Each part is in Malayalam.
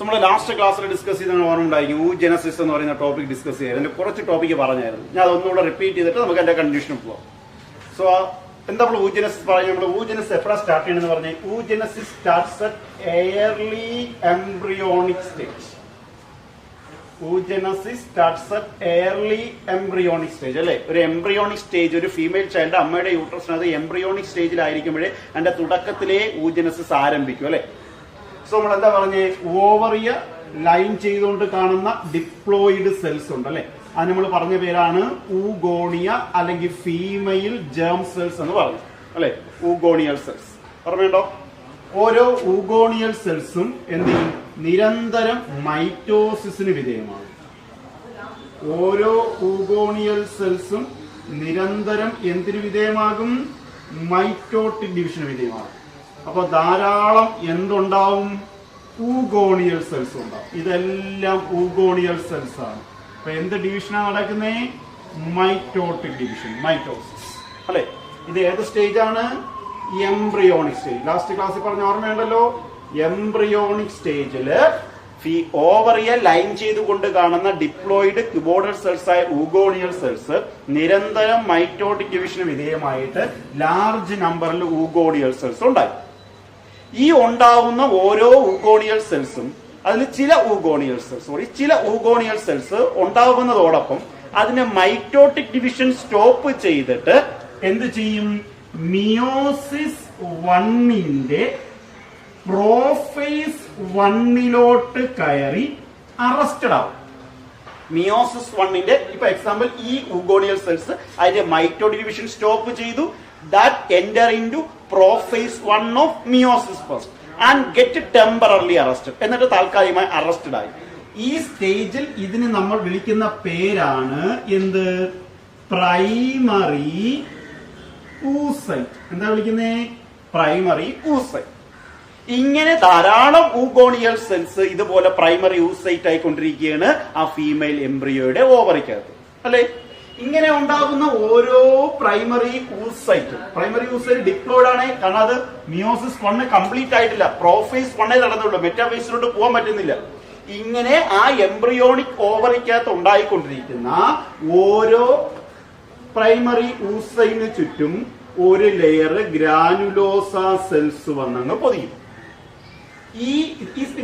നമ്മൾ ലാസ്റ്റ് ക്ലാസ്സിൽ ഡിസ്കസ് ചെയ്ത് ഓർമ്മ ഉണ്ടായിരിക്കും ഊജനസിസ് എന്ന് പറയുന്ന ടോപ്പിക് ഡിസ്കസ് ചെയ്ത് അതിന്റെ കുറച്ച് ടോപ്പിക് പറഞ്ഞായിരുന്നു. ഞാൻ അതൊന്നുകൂടെ റിപ്പീറ്റ് ചെയ്തിട്ട് നമുക്ക് എന്റെ കൺഫ്യൂഷനും പോവാം. സോ എന്താ നമ്മൾ ഊജനസിസ് പറഞ്ഞു? നമ്മൾ ഊജനസിസ് എപ്പോഴാണ് സ്റ്റാർട്ട് ചെയ്യണമെന്ന് പറഞ്ഞാൽ oogenesis starts at early embryonic stage. Oogenesis starts at early embryonic stage അല്ലെ. ഒരു എംബ്രിയോണിക് സ്റ്റേജ്, ഒരു ഫീമെയിൽ ചൈൽഡ് അമ്മയുടെ യൂട്രസിനകത്ത് എംബ്രിയോണിക് സ്റ്റേജിലായിരിക്കുമ്പോഴേ അതിന്റെ തുടക്കത്തിലെ ഊജനസിസ് ആരംഭിക്കും അല്ലെ. സോ നമ്മൾ എന്താ പറഞ്ഞേ, ഓവറിയ ലൈൻ ചെയ്തുകൊണ്ട് കാണുന്ന ഡിപ്ലോയിഡ് സെൽസ് ഉണ്ട് അല്ലെ. അത് നമ്മൾ പറഞ്ഞ പേരാണ് ഊഗോണിയ അല്ലെങ്കിൽ ഫീമെയിൽ ജേം സെൽസ് എന്ന് പറഞ്ഞു അല്ലെ. ഊഗോണിയൽ സെൽസ് ഓർമ്മയുണ്ടോ? ഓരോ ഊഗോണിയൽ സെൽസും എന്ത് ചെയ്യും? നിരന്തരം മൈറ്റോസിസിന് വിധേയമാകും. ഓരോ ഊഗോണിയൽ സെൽസും നിരന്തരം എന്തിനു വിധേയമാകും? മൈറ്റോട്ടിക് ഡിവിഷന് വിധേയമാകും. അപ്പൊ ധാരാളം എന്തുണ്ടാവും? ഊഗോണിയൽ സെൽസ് ഉണ്ടാവും. ഇതെല്ലാം ഊഗോണിയൽ സെൽസ് ആണ്. അപ്പൊ എന്ത് ഡിവിഷനാണ് നടക്കുന്നത്? മൈറ്റോട്ടിക് ഡിവിഷൻ, മൈറ്റോസിസ് അല്ലെ. ഇത് ഏത് സ്റ്റേജ് ആണ്? Embryonic stage. ലാസ്റ്റ് ക്ലാസ്സിൽ പറഞ്ഞ ഓർമ്മയുണ്ടല്ലോ, എംബ്രിയോണിക് സ്റ്റേജില് ഓവറിയെ ലൈൻ ചെയ്തുകൊണ്ട് കാണുന്ന ഡിപ്ലോയിഡ് ക്യൂബോയിഡൽ സെൽസ് ആയ ഊഗോണിയൽ സെൽസ് നിരന്തരം മൈറ്റോട്ടിക് ഡിവിഷന് വിധേയമായിട്ട് ലാർജ് നമ്പറിൽ ഊഗോണിയൽ സെൽസ് ഉണ്ടായി. ഈ ഉണ്ടാവുന്ന ഓരോ ഊഗോണിയൽ സെൽസും അതിൽ ചില ഊഗോണിയൽ സെൽസ് ഉണ്ടാവുന്നതോടൊപ്പം അതിനെ മൈറ്റോട്ടിക് ഡിവിഷൻ സ്റ്റോപ്പ് ചെയ്തിട്ട് എന്ത് ചെയ്യും? മിയോസിസ് 1ന്റെ പ്രോഫേസ് 1ലോട്ട് കയറി അറസ്റ്റഡ് ആവും. മിയോസിസ് 1ന്റെ ഇപ്പൊ എക്സാമ്പിൾ ഈ ഊഗോണിയൽ സെൽസ് അതിന്റെ മൈറ്റോട്ടിക് ഡിവിഷൻ സ്റ്റോപ്പ് ചെയ്തു. That enter into prophase 1 of meiosis first and get temporarily arrested. എന്നിട്ട് താൽക്കാലികമായി അറസ്റ്റഡ് ആയി. ഈ സ്റ്റേജിൽ ഇതിന് നമ്മൾ വിളിക്കുന്ന പേരാണ് എന്ത്? Primary oocyte. എന്താ വിളിക്കുന്നേ? Primary oocyte. ഇങ്ങനെ ധാരാളം ഊഗോണിയൽ സെൽസ് ഇതുപോലെ പ്രൈമറി ഊസൈറ്റ് ആയിക്കൊണ്ടിരിക്കുകയാണ് ആ ഫീമെയിൽ എംബ്രിയോയുടെ ഓവറിക്കകത്ത് അല്ലെ. ഇങ്ങനെ ഉണ്ടാകുന്ന ഓരോ പ്രൈമറി ഊസൈറ്റ് ഡിപ്ലോയിഡ് ആണ്. കാരണം അത് മിയോസിസ് 1 കംപ്ലീറ്റ് ആയിട്ടില്ല, പ്രോഫേസ് 1 നടന്നുള്ളൂ, മെറ്റാഫേസിലോട്ട് പോകാൻ പറ്റുന്നില്ല. ഇങ്ങനെ ആ എംബ്രിയോണിക് ഓവറിക്കകത്ത് ഉണ്ടായിക്കൊണ്ടിരിക്കുന്ന ഓരോ പ്രൈമറി ഊസൈന് ചുറ്റും ഒരു ലെയർ ഗ്രാനുലോസ സെൽസ് വന്നങ്ങ് പൊതിയും. ഈ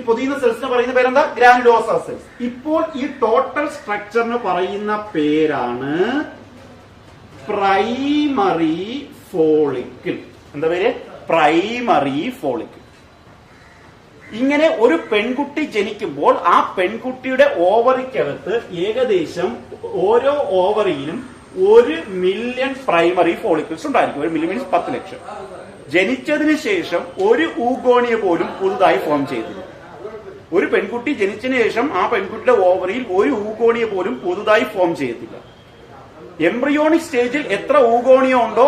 പൊതിയുന്ന സെൽസിന് പറയുന്ന പേരെന്താ? Granulosa cells. ഇപ്പോൾ ഈ ടോട്ടൽ സ്ട്രക്ചറിന് പറയുന്ന പേരാണ് പ്രൈമറി ഫോളിക്കിൾ. എന്താ പേര്? Primary follicle. ഇങ്ങനെ ഒരു പെൺകുട്ടി ജനിക്കുമ്പോൾ ആ പെൺകുട്ടിയുടെ ഓവറിക്കകത്ത് ഏകദേശം ഓരോ ഓവറിയിലും 1 മില്യൺ പ്രൈമറി ഫോളിക്കിൾസ് ഉണ്ടായിരിക്കും. 1 മില്യൺ മീൻസ് 10 ലക്ഷം. ജനിച്ചതിന് ശേഷം ഒരു ഊഗോണിയ പോലും പുതുതായി ഫോം ചെയ്തില്ല. ഒരു പെൺകുട്ടി ജനിച്ചതിന് ശേഷം ആ പെൺകുട്ടിയുടെ ഓവറിയിൽ ഒരു ഊഗോണിയ പോലും പുതുതായി ഫോം ചെയ്തില്ല. എംബ്രിയോണിക് സ്റ്റേജിൽ എത്ര ഊഗോണിയ ഉണ്ടോ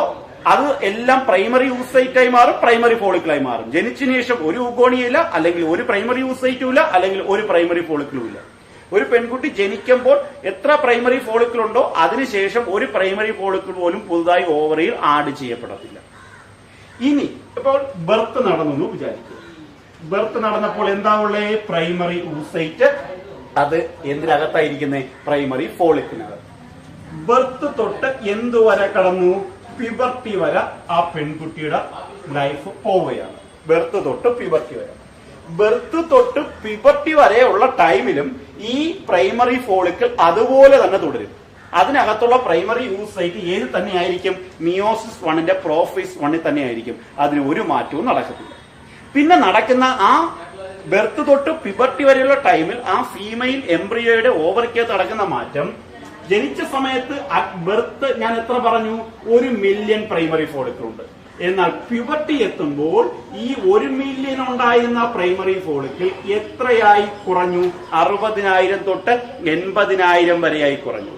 അത് എല്ലാം പ്രൈമറി ഊസൈറ്റായി മാറും, പ്രൈമറി ഫോളിക്കിളായി മാറും. ജനിച്ചതിന് ശേഷം ഒരു ഊഗോണിയ ഇല്ല, അല്ലെങ്കിൽ ഒരു പ്രൈമറി ഊസൈറ്റും ഇല്ല, അല്ലെങ്കിൽ ഒരു പ്രൈമറി ഫോളിക്കിളും ഇല്ല. ഒരു പെൺകുട്ടി ജനിക്കുമ്പോൾ എത്ര പ്രൈമറി ഫോളിക്കിൾ ഉണ്ടോ അതിനുശേഷം ഒരു പ്രൈമറി ഫോളിക്കിൾ പോലും പുതുതായി ഓവറിയിൽ ആഡ് ചെയ്യപ്പെടത്തില്ല. ഇനി ഇപ്പോൾ ബർത്ത് നടന്നു വിചാരിക്കുക. ബർത്ത് നടന്നപ്പോൾ എന്താ ഉള്ളേ? Primary oocyte. അത് എന്തിനകത്തായിരിക്കുന്നേ? പ്രൈമറി ഫോളിക്കിനകത്ത്. ബർത്ത് തൊട്ട് എന്തുവരെ കടന്നു? പ്യൂബർട്ടി വരെ ആ പെൺകുട്ടിയുടെ ലൈഫ് പോവുകയാണ്. ബർത്ത് തൊട്ട് പ്യൂബർട്ടി വരെ. ബർത്ത് തൊട്ട് പ്യൂബർട്ടി വരെയുള്ള ടൈമിലും ഈ പ്രൈമറി ഫോളിക്കിൾ അതുപോലെ തന്നെ തുടരും. അതിനകത്തുള്ള പ്രൈമറി യൂസൈറ്റ് ഏത് തന്നെയായിരിക്കും? മിയോസിസ് 1ന്റെ പ്രോഫേസ് 1 തന്നെയായിരിക്കും. അതിന് ഒരു മാറ്റവും നടക്കത്തില്ല. പിന്നെ നടക്കുന്ന ആ ബർത്ത് തൊട്ട് പ്യൂബർട്ടി വരെയുള്ള ടൈമിൽ ആ ഫീമെയിൽ എംബ്രിയോയുടെ ഓവറിക്കകത്ത് നടക്കുന്ന മാറ്റം, ജനിച്ച സമയത്ത് ബർത്ത് ഞാൻ എത്ര പറഞ്ഞു? 1 മില്യൺ പ്രൈമറി ഫോളിക്കിൾ ഉണ്ട്. എന്നാൽ പ്യൂബർട്ടി എത്തുമ്പോൾ ഈ 1 മില്യൺ ഉണ്ടായിരുന്ന പ്രൈമറി ഫോളിക്കിൾ എത്രയായി കുറഞ്ഞു? 60,000 തൊട്ട് 80,000 വരെയായി കുറഞ്ഞു.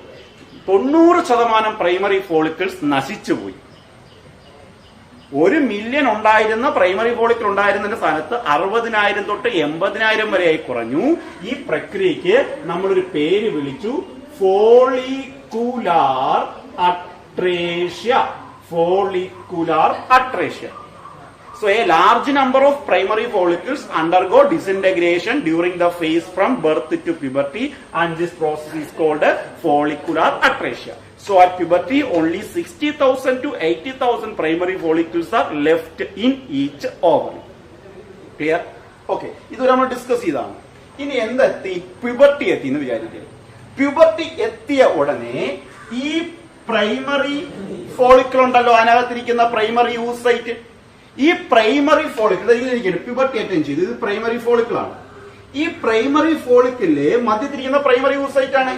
90% പ്രൈമറി ഫോളിക്കിൾസ് നശിച്ചുപോയി. 1 മില്യൺ ഉണ്ടായിരുന്ന പ്രൈമറി ഫോളിക്കിൾ ഉണ്ടായിരുന്നതിന്റെ സ്ഥാനത്ത് 60,000 തൊട്ട് 80,000 വരെയായി കുറഞ്ഞു. ഈ പ്രക്രിയക്ക് നമ്മളൊരു പേര് വിളിച്ചു follicular atresia. Follicular atresia. So a large number of primary follicles undergo disintegration during the phase from birth to puberty, and this process is called follicular atresia. So at puberty, only 60,000 to 80,000 primary follicles are left in each ovary. Clear? Okay. ഇത് നമ്മൾ ഡിസ്കസ് ചെയ്താണ്. ഇനി എന്തെത്തി? പ്യൂബർട്ടി എത്തി എന്ന് വിചാരിക്കുക. പ്യൂബർട്ടി എത്തിയ ഉടനെ ഈ പ്രൈമറി ഫോളിക്കിൾ ഉണ്ടല്ലോ, അതിനകത്തിരിക്കുന്ന പ്രൈമറി യൂസൈറ്റ്, ഈ പ്രൈമറി ഫോളിക്കിൾ ഇതിലിരിക്കുന്നു. പ്യൂബർട്ടി അറ്റൈൻ ചെയ്തു. ഇത് പ്രൈമറി ഫോളിക്കിൾ ആണ്. ഈ പ്രൈമറി ഫോളിക്കില് മധ്യത്തിരിക്കുന്ന പ്രൈമറി യൂസൈറ്റ് ആണ്.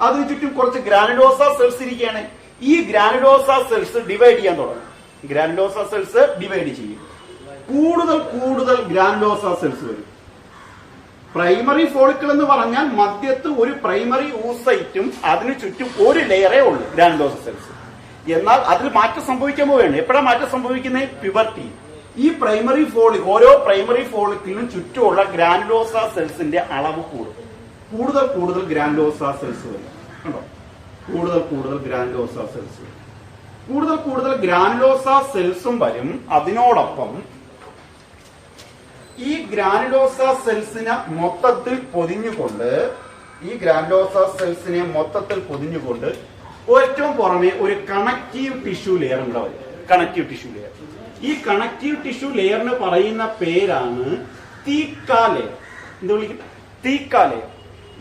അതിന് ചുറ്റും കുറച്ച് ഗ്രാനുലോസ സെൽസ് ഇരിക്കുകയാണ്. ഈ ഗ്രാനുലോസ സെൽസ് ഡിവൈഡ് ചെയ്യാൻ തുടങ്ങും. ഗ്രാനുലോസ സെൽസ് ഡിവൈഡ് ചെയ്യും. കൂടുതൽ ഗ്രാനുലോസ സെൽസ് വരും. പ്രൈമറി ഫോളിക്കിൾ എന്ന് പറഞ്ഞാൽ മധ്യത്ത് ഒരു പ്രൈമറി ഊസൈറ്റും അതിനു ചുറ്റും ഒരു ലെയറേ ഉള്ളൂ ഗ്രാനുലോസ സെൽസ്. എന്നാൽ അതിൽ മാറ്റം സംഭവിക്കാൻ പോവുകയാണ്. എപ്പോഴാണ് മാറ്റം സംഭവിക്കുന്നത്? പ്യൂബർട്ടി. ഈ ഓരോ പ്രൈമറി ഫോളിക്കിളിനും ചുറ്റുമുള്ള ഗ്രാനുലോസ സെൽസിന്റെ അളവ് കൂടും. കൂടുതൽ ഗ്രാനുലോസ സെൽസ് വരും. കണ്ടോ? കൂടുതൽ ഗ്രാനുലോസ സെൽസ് വരും. കൂടുതൽ ഗ്രാനുലോസ സെൽസും വരും. അതിനോടൊപ്പം ഈ ഗ്രാനുലോസ സെൽസിനെ മൊത്തത്തിൽ പൊതിഞ്ഞുകൊണ്ട് ഏറ്റവും പുറമെ ഒരു കണക്റ്റീവ് ടിഷ്യൂ ലെയർ കൂടെ വരും. Connective tissue layer. ഈ കണക്റ്റീവ് ടിഷ്യൂ ലെയറിന് പറയുന്ന പേരാണ് തീക്കാ ലെയർ. എന്ത് വിളിക്കും? Theca layer.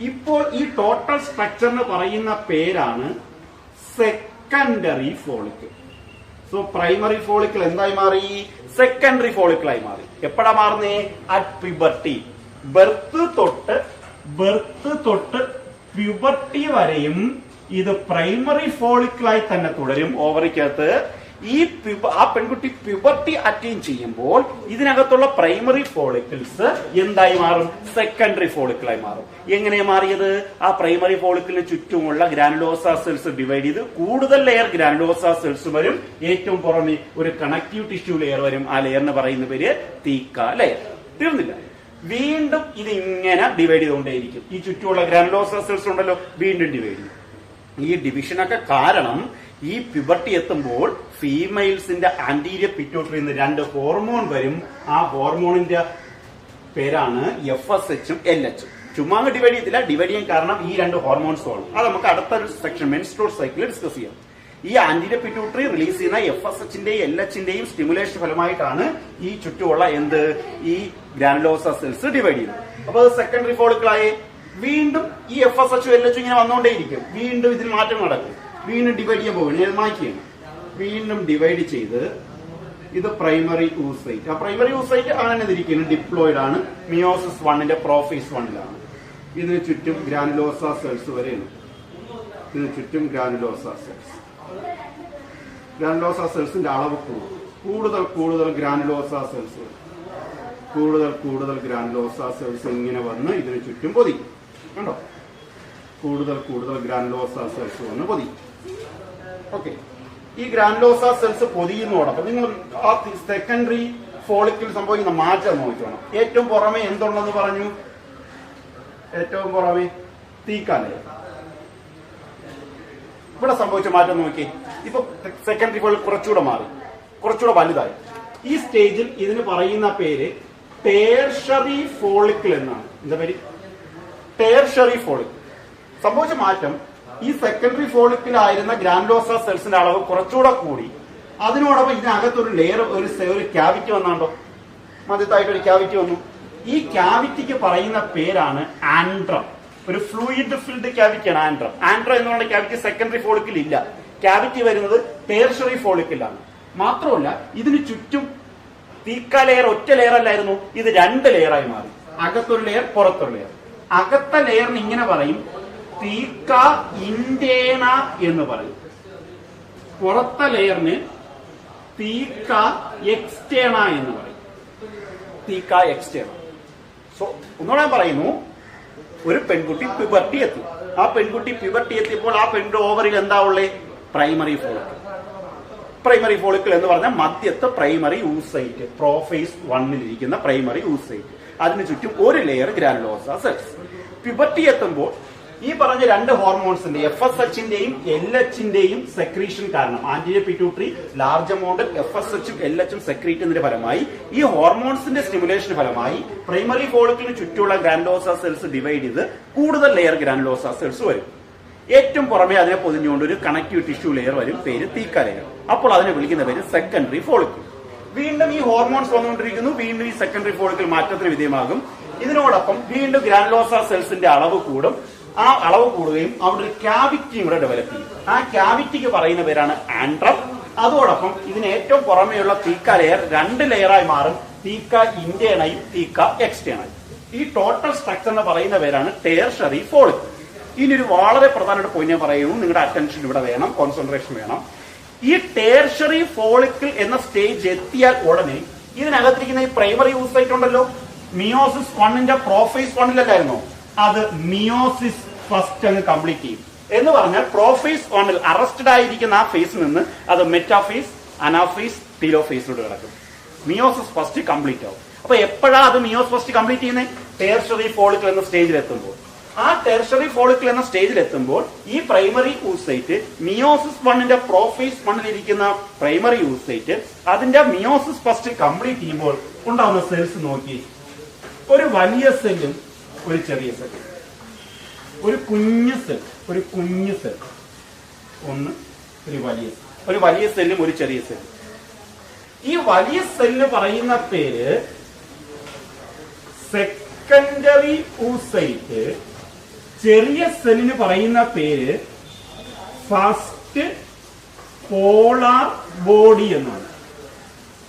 ഇപ്പോൾ ഈ ടോട്ടൽ സ്ട്രക്ചറിന് പറയുന്ന പേരാണ് secondary follicle. So primary follicle എന്തായി മാറി? സെക്കൻഡറി ഫോളിക്കിൾ ആയി മാറി. എപ്പോഴാ മാറുന്നേ? At puberty. ബർത്ത് തൊട്ട് പ്യൂബർട്ടി വരെയും ഇത് പ്രൈമറി ഫോളിക്കിളായി തന്നെ തുടരും ഓവറിക്കകത്ത്. ആ പെൺകുട്ടി പ്യൂബർട്ടി അറ്റൈൻ ചെയ്യുമ്പോൾ ഇതിനകത്തുള്ള പ്രൈമറി ഫോളിക്കിൾസ് എന്തായി മാറും? സെക്കൻഡറി ഫോളിക്കിളായി മാറും. എങ്ങനെ മാറിയത്? ആ പ്രൈമറി ഫോളിക്കിളിന് ചുറ്റുമുള്ള ഗ്രാനുലോസ സെൽസ് ഡിവൈഡ് ചെയ്ത് കൂടുതൽ ലെയർ ഗ്രാനുലോസ സെൽസ് വരും. ഏറ്റവും പുറമെ ഒരു കണക്റ്റീവ് ടിഷ്യൂ ലെയർ വരും. ആ ലെയറിന് പറയുന്ന പേര് തീക്കാ ലെയർ. തീർന്നില്ല. വീണ്ടും ഇത് ഇങ്ങനെ ഡിവൈഡ് ചെയ്തുകൊണ്ടേയിരിക്കും. ഈ ചുറ്റുമുള്ള ഗ്രാനുലോസ സെൽസ് ഉണ്ടല്ലോ, വീണ്ടും ഡിവൈഡ് ചെയ്യും. ഈ ഡിവിഷനൊക്കെ കാരണം ഈ പ്യൂബർട്ടി എത്തുമ്പോൾ ഫീമെയിൽസിന്റെ ആന്റീരിയർ പിറ്റ്യൂട്ടറിയിൽ നിന്ന് 2 ഹോർമോൺ വരും. ആ ഹോർമോണിന്റെ പേരാണ് FSH ഉം LH. ചുമ്മാ ഡിവൈഡ് ചെയ്തില്ല. ഡിവൈഡ് ചെയ്യാൻ കാരണം ഈ 2 ഹോർമോൺസും ആണ്. അത് നമുക്ക് അടുത്തൊരു സെക്ഷൻ മെൻസ്ട്രുവൽ സൈക്കിളിൽ ഡിസ്കസ് ചെയ്യാം. ഈ ആന്റീരിയർ പിറ്റ്യൂട്ടറി റിലീസ് ചെയ്യുന്ന FSH-ന്റെയും LH-ന്റെയും സ്റ്റിമുലേഷൻ ഫലമായിട്ടാണ് ഈ ചുറ്റുമുള്ള ഈ ഗ്രാനുലോസ സെൽസ് ഡിവൈഡ് ചെയ്യുന്നത്. അപ്പൊ അത് സെക്കൻഡറി ഫോളിക്കിളായി. വീണ്ടും ഈ FSH LH ഇങ്ങനെ വന്നുകൊണ്ടേയിരിക്കും. വീണ്ടും ഇതിൽ മാറ്റം നടക്കും. വീണ്ടും ഡിവൈഡ് ചെയ്യാൻ പോകും. ഞാൻ മാറ്റിയാണ്. വീണ്ടും ഡിവൈഡ് ചെയ്ത് ഇത് പ്രൈമറി ഊസൈറ്റ്. ആ പ്രൈമറി ഊസൈറ്റ് അങ്ങനെ ഇരിക്കുന്നത് ഡിപ്ലോയിഡ് ആണ്. മിയോസിസ് 1-ന്റെ പ്രോഫേസ് 1-ലാണ്. ഇതിന് ചുറ്റും ഗ്രാനുലോസ സെൽസ് വരെയാണ്. ഇതിന് ചുറ്റും ഗ്രാനുലോസ സെൽസിന്റെ അളവ് കൂടുതൽ ഗ്രാനുലോസ സെൽസ് വരും. കൂടുതൽ ഗ്രാനുലോസ സെൽസ് ഇങ്ങനെ വന്ന് ഇതിന് ചുറ്റും പൊതിക്കും. കണ്ടോ? കൂടുതൽ ഗ്രാനുലോസ സെൽസ് വന്ന് പൊതിക്കും. ഓക്കെ. ഈ ഗ്രാനുലോസ സെൽസ് പൊതിയുന്നതോടൊപ്പം നിങ്ങൾ ആ സെക്കൻഡറി ഫോളിക്കിൾ സംഭവിക്കുന്ന മാറ്റം നോക്കണം. ഏറ്റവും പുറമെ എന്തുണ്ടെന്ന് പറഞ്ഞു? ഏറ്റവും പുറമെ തീക്കാ ലെയർ. ഇവിടെ സംഭവിച്ച മാറ്റം നോക്കി. ഇപ്പൊ സെക്കൻഡറി ഫോളിക്കിൾ കുറച്ചുകൂടെ മാറി, കുറച്ചുകൂടെ വലുതായി. ഈ സ്റ്റേജിൽ ഇതിന് പറയുന്ന പേര് ടേർഷറി ഫോളിക്കിൾ എന്നാണ്. എന്താ പേര്? Tertiary follicle. സംഭവിച്ച മാറ്റം, ഈ സെക്കൻഡറി ഫോളിക്കിലായിരുന്ന ഗ്രാനുലോസ സെൽസിന്റെ അളവ് കുറച്ചുകൂടെ കൂടി. അതിനോടൊപ്പം ഇതിനകത്തൊരു ലെയർ, ഒരു ക്യാവിറ്റി വന്നാണ്ടോ, മധ്യത്തായിട്ടൊരു ക്യാവിറ്റി വന്നു. ഈ ക്യാവിറ്റിക്ക് പറയുന്ന പേരാണ് ആൻഡ്രം. ഒരു ഫ്ലൂയിഡ് ഫിൽഡ് ക്യാവിറ്റിയാണ് ആൻഡ്രം. ആൻഡ്രം എന്ന് പറയുന്ന ക്യാവിറ്റി സെക്കൻഡറി ഫോളിക്കിൽ ഇല്ല. ക്യാവിറ്റി വരുന്നത് ടേർഷറി ഫോളിക്കിലാണ്. മാത്രമല്ല ഇതിന് ചുറ്റും തീക്കാ ലെയർ ഒറ്റ ലെയർ അല്ലായിരുന്നു, ഇത് 2 ലെയറായി മാറി. അകത്തൊരു ലെയർ, പുറത്തൊരു ലെയർ. അകത്തെ ലെയറിന് ഇങ്ങനെ പറയും തീക്ക ഇന്റേണ എന്ന് പറയും. പുറത്തെ ലെയറിന് തീക്ക എക്സ്റ്റേണ എന്ന് പറയും. തീക്ക എക്സ്റ്റേണ. സോ ഒന്നുകൂടെ പറയുന്നു, ഒരു പെൺകുട്ടി പ്യൂബർട്ടി എത്തി. ആ പെൺകുട്ടി പ്യൂബർട്ടി എത്തിയപ്പോൾ ആ പെണ്ണിന്റെ ഓവറിൽ എന്താ ഉള്ളേ? Primary follicle. പ്രൈമറി ഫോളിക്കിൾ എന്ന് പറഞ്ഞാൽ മധ്യത്ത് പ്രൈമറി ഊസൈറ്റ്, പ്രോഫേസ് 1-ലിരിക്കുന്ന പ്രൈമറി ഊസൈറ്റ്. അതിന് ചുറ്റും ഒരു ലെയർ ഗ്രാനുലോസ സെൽസ്. പ്യൂബർട്ടി എത്തുമ്പോൾ ഈ പറഞ്ഞ രണ്ട് ഹോർമോൺസിന്റെ FSH-ന്റെയും LH-ന്റെയും സെക്രീഷൻ കാരണം ആന്റീരിയർ പിറ്റ്യൂട്ടറി ലാർജ് എമൗണ്ട് FSH-ഉം LH-ഉം സെക്രീറ്റ് ചെയ്യുന്നതിന്റെ ഫലമായി ഈ ഹോർമോൺസിന്റെ സ്റ്റിമുലേഷന് ഫലമായി പ്രൈമറി ഫോളിക്കിളിന് ചുറ്റുമുള്ള ഗ്രാനുലോസ സെൽസ് ഡിവൈഡ് ചെയ്ത് കൂടുതൽ ലെയർ ഗ്രാനുലോസ സെൽസ് വരും. ഏറ്റവും പുറമെ അതിനെ പൊതിഞ്ഞുകൊണ്ട് ഒരു കണക്റ്റീവ് ടിഷ്യൂ ലെയർ വരും, പേര് തീക്ക ലെയർ. അപ്പോൾ അതിനെ വിളിക്കുന്ന പേര് സെക്കൻഡറി ഫോളിക്കിൾ. വീണ്ടും ഈ ഹോർമോൺസ് വന്നുകൊണ്ടിരിക്കുന്നു, വീണ്ടും ഈ സെക്കൻഡറി ഫോളിക്കിൾ മാറ്റത്തിന് വിധേയമാകും. ഇതിനോടൊപ്പം വീണ്ടും ഗ്രാനുലോസ സെൽസിന്റെ അളവ് കൂടും. ആ അളവ് കൂടുകയും അവിടെ ഒരു ക്യാവിറ്റിയും കൂടെ ഡെവലപ്പ് ചെയ്യും. ആ ക്യാവിറ്റിക്ക് പറയുന്ന പേരാണ് ആൻഡ്രം. അതോടൊപ്പം ഇതിന് ഏറ്റവും പുറമെയുള്ള തീക്ക ലെയർ 2 ലെയറായി മാറും, തീക്ക ഇന്റേണയും തീക്ക എക്സ്റ്റേണയും. ഈ ടോട്ടൽ സ്ട്രക്ചർ എന്ന് പറയുന്ന പേരാണ് ടേർഷറി ഫോളിക്കിൾ. ഇനി ഒരു വളരെ പ്രധാനപ്പെട്ട പോയിന്റ് ഞാൻ പറയുന്നു, നിങ്ങളുടെ അറ്റൻഷൻ ഇവിടെ വേണം, കോൺസെൻട്രേഷൻ വേണം. ഈ ടേർഷറി ഫോളിക്കിൾ എന്ന സ്റ്റേജ് എത്തിയാൽ ഉടനെ ഇതിനകത്തിരിക്കുന്ന ഈ പ്രൈമറി യൂസൈറ്റ് ഉണ്ടല്ലോ, മിയോസിസ് 1ന്റെ പ്രോഫേസ് 1-ലായിരുന്നോ, അത് മിയോസിസ് ഫസ്റ്റ് അങ്ങ് കംപ്ലീറ്റ് ചെയ്യും. എന്ന് പറഞ്ഞാൽ പ്രോഫേസ് 1-ൽ അറസ്റ്റഡ് ആയിരിക്കുന്ന ആ ഫേസിൽ നിന്ന് അത് മെറ്റാഫേസ്, അനാഫേസ്, ടീലോഫേസിലോട്ട് കിടക്കും. മിയോസിസ് ഫസ്റ്റ് കംപ്ലീറ്റ് ആവും. അപ്പൊ എപ്പോഴാണ് അത് മിയോസിസ് ഫസ്റ്റ് കംപ്ലീറ്റ് ചെയ്യുന്നത്? ടേർഷറി ഫോളിക്കിൾ എന്ന സ്റ്റേജിൽ എത്തുമ്പോൾ. ആ ടെർഷറി ഫോളിക്കിൾ എന്ന സ്റ്റേജിൽ എത്തുമ്പോൾ ഈ പ്രൈമറി ഊസൈറ്റ് മിയോസിസ് 1ന്റെ പ്രോഫേസ് 1-ലിരിക്കുന്ന പ്രൈമറി ഊസൈറ്റ് അതിന്റെ മിയോസിസ് ഫസ്റ്റ് കംപ്ലീറ്റ് ചെയ്യുമ്പോൾ ഉണ്ടാവുന്ന സെൽസ് നോക്കി. ഒരു വലിയ സെല്ലും ഒരു ചെറിയ സെല്ലും, ഒരു കുഞ്ഞു സെൽ, ഒന്ന് ഒരു വലിയ സെല്ലും ഒരു ചെറിയ സെല്ലും. ഈ വലിയ സെല്ല് പറയുന്ന പേര് സെക്കൻഡറി ഊസൈറ്റ്, ചെറിയ സെല്ലിന് പറയുന്ന പേര് ഫസ്റ്റ് പോളാർ ബോഡി എന്നാണ്.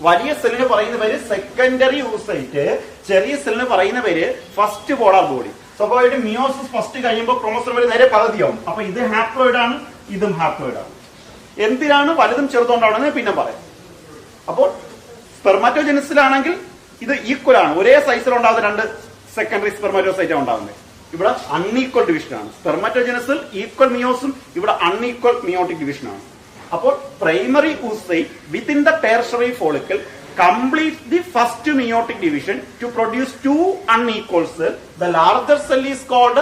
വലിയ സെല്ലിന് പറയുന്ന പേര് സെക്കൻഡറി ഊസൈറ്റ്, ചെറിയ സെല്ലിന് പറയുന്ന പേര് ഫസ്റ്റ് പോളാർ ബോഡി. സ്വാഭാവികമായിട്ട് മിയോസിസ് ഫസ്റ്റ് കഴിയുമ്പോൾ ക്രോമോസോം നേരെ പകുതിയാവും. അപ്പൊ ഇത് ഹാപ്ലോയിഡ് ആണ്, ഇതും ഹാപ്ലോയിഡ് ആണ്. എന്തിനാണ് വലുതും ചെറുതുകൊണ്ടാണെന്ന് പിന്നെ പറയാം. അപ്പോൾ സ്പെർമാറ്റോജെനിസിലാണെങ്കിൽ ഇത് ഈക്വൽ ആണ്, ഒരേ സൈസിലുണ്ടാകുന്ന 2 സെക്കൻഡറി സ്പെർമാറ്റോസൈറ്റ് ഉണ്ടാകുന്നത്. ഇവിടെ അൺഈക്വൽ ഡിവിഷനാണ്. സ്പെർമാറ്റോജെനസിൽ ഈക്വൽ മിയോസും ഇവിടെ അൺഈക്വൽ മിയോട്ടിക് ഡിവിഷനാണ്. അപ്പോൾ primary oocyte within the tertiary follicle completes the first meiotic division to produce 2 unequal cells. The larger cell is called